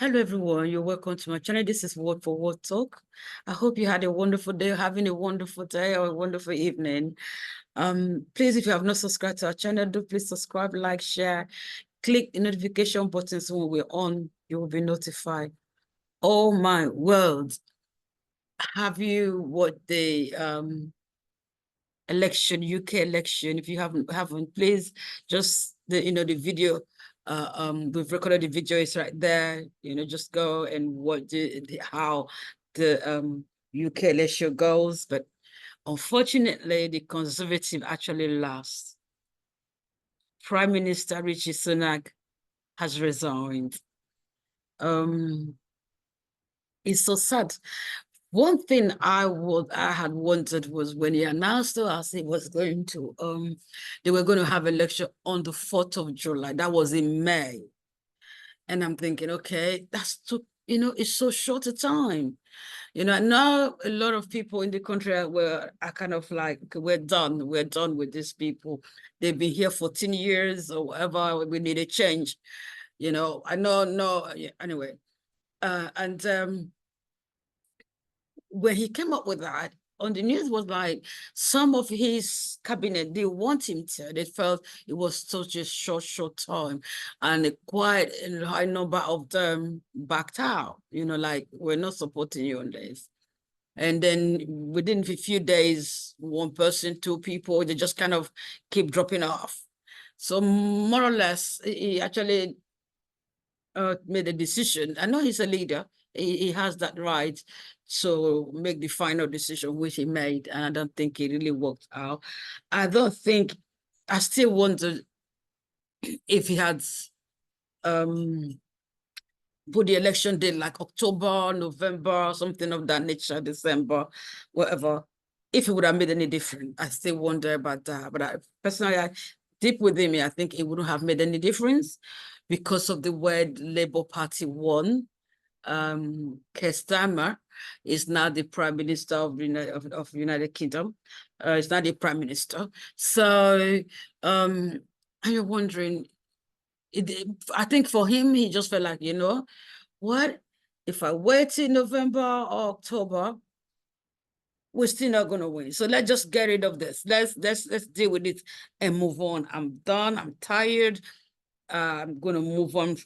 Hello everyone, you're welcome to my channel. This is Word for Word Talk. I hope you had a wonderful day, having a wonderful day or a wonderful evening. Please, if you have not subscribed to our channel, do please subscribe, like, share, click the notification button so when we're on, you will be notified. Oh my world. Have you watched the election, UK election? If you haven't, please just the video. We've recorded the video, it's right there. Just go and watch how the UK election goes. But unfortunately, the Conservative actually lost. Prime Minister Rishi Sunak has resigned. It's so sad. One thing I had wanted was when he announced to us he was going to they were going to have election on the 4th of July. That was in May. And I'm thinking, okay, that's too, it's so short a time. Now a lot of people in the country are kind of like, okay, we're done with these people. They've been here 14 years or whatever. We need a change. I know, no, anyway. When he came up with that, on the news was like some of his cabinet, they want him to. They felt it was such a short time, and quite a high number of them backed out. Like, we're not supporting you on this. And then within a few days, one person, two people, they just kind of keep dropping off. So more or less, he actually made a decision. I know he's a leader. He has that right to make the final decision, which he made, and I don't think it really worked out. I still wonder if he had put the election date like October, November, something of that nature, December, whatever, if it would have made any difference. I still wonder about that. But personally, deep within me, I think it wouldn't have made any difference because of the way the Labour Party won. Keir Starmer is now the Prime Minister of the United Kingdom. He's not the Prime Minister. So and you're wondering, I think for him, he just felt like, what? If I wait till November or October, we're still not going to win. So let's just get rid of this. Let's deal with it and move on. I'm done. I'm tired. I'm going to move on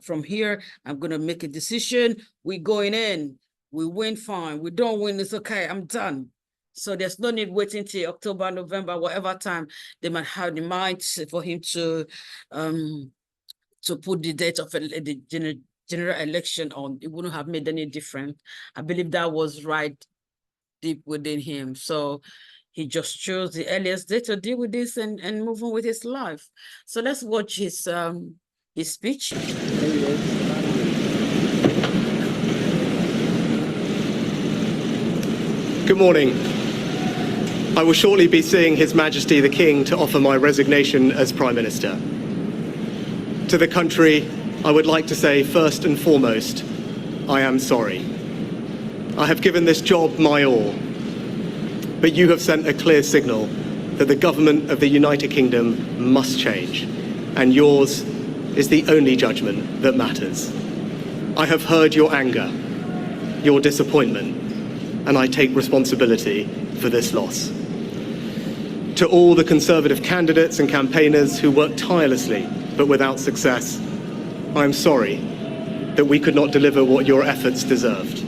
from here. I'm going to make a decision. We're going in. We win, fine. We don't win, it's okay. I'm done. So there's no need waiting till October, November, whatever time they might have in mind for him to put the date of the general election on. It wouldn't have made any difference. I believe that was right deep within him. So he just chose the earliest day to deal with this and move on with his life. So let's watch his speech. Good morning. I will shortly be seeing His Majesty the King to offer my resignation as Prime Minister. To the country, I would like to say first and foremost, I am sorry. I have given this job my all, but you have sent a clear signal that the government of the United Kingdom must change, and yours is the only judgment that matters. I have heard your anger, your disappointment, and I take responsibility for this loss. To all the Conservative candidates and campaigners who worked tirelessly but without success, I am sorry that we could not deliver what your efforts deserved.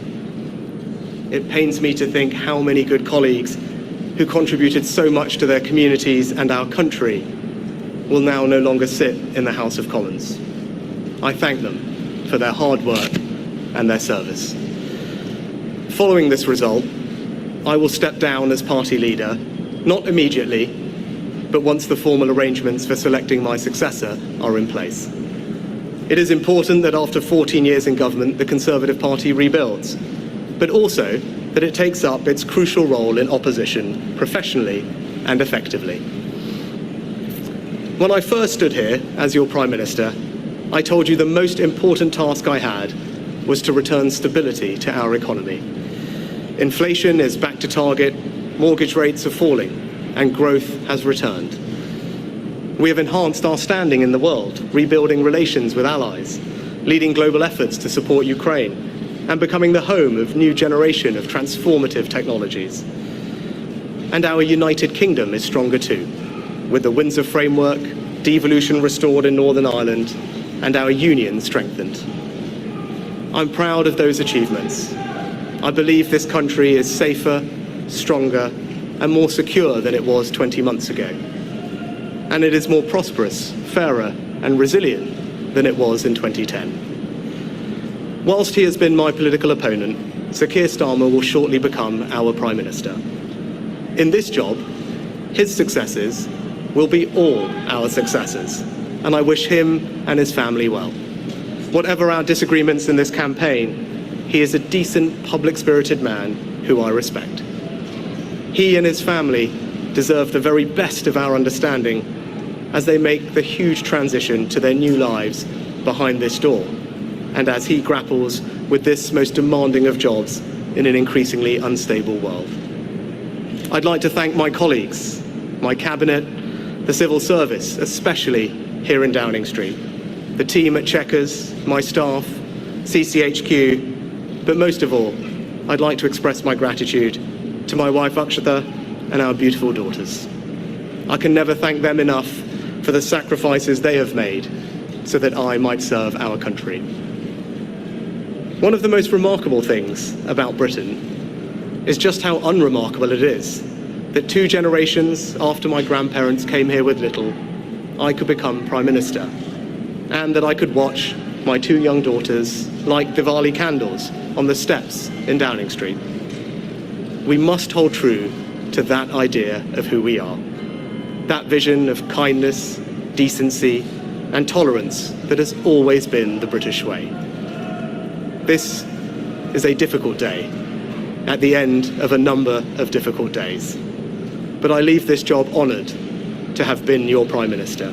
It pains me to think how many good colleagues who contributed so much to their communities and our country will now no longer sit in the House of Commons. I thank them for their hard work and their service. Following this result, I will step down as party leader, not immediately, but once the formal arrangements for selecting my successor are in place. It is important that after 14 years in government, the Conservative Party rebuilds, but also that it takes up its crucial role in opposition professionally and effectively. When I first stood here as your Prime Minister, I told you the most important task I had was to return stability to our economy. Inflation is back to target, mortgage rates are falling, and growth has returned. We have enhanced our standing in the world, rebuilding relations with allies, leading global efforts to support Ukraine, and becoming the home of new generation of transformative technologies. And our United Kingdom is stronger too, with the Windsor Framework, devolution restored in Northern Ireland, and our union strengthened. I'm proud of those achievements. I believe this country is safer, stronger, and more secure than it was 20 months ago. And it is more prosperous, fairer, and resilient than it was in 2010. Whilst he has been my political opponent, Sir Keir Starmer will shortly become our Prime Minister. In this job, his successes will be all our successors, and I wish him and his family well. Whatever our disagreements in this campaign, he is a decent, public-spirited man who I respect. He and his family deserve the very best of our understanding as they make the huge transition to their new lives behind this door, and as he grapples with this most demanding of jobs in an increasingly unstable world. I'd like to thank my colleagues, my cabinet, the civil service, especially here in Downing Street, the team at Chequers, my staff, CCHQ, but most of all, I'd like to express my gratitude to my wife Akshata and our beautiful daughters. I can never thank them enough for the sacrifices they have made so that I might serve our country. One of the most remarkable things about Britain is just how unremarkable it is that 2 generations after my grandparents came here with little, I could become Prime Minister, and that I could watch my 2 young daughters light Diwali candles on the steps in Downing Street. We must hold true to that idea of who we are, that vision of kindness, decency, and tolerance that has always been the British way. This is a difficult day, at the end of a number of difficult days. But I leave this job honoured to have been your Prime Minister.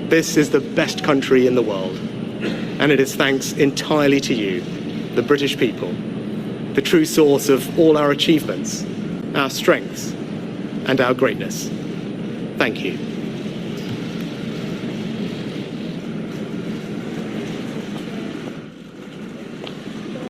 This is the best country in the world, and it is thanks entirely to you, the British people, the true source of all our achievements, our strengths, and our greatness. Thank you.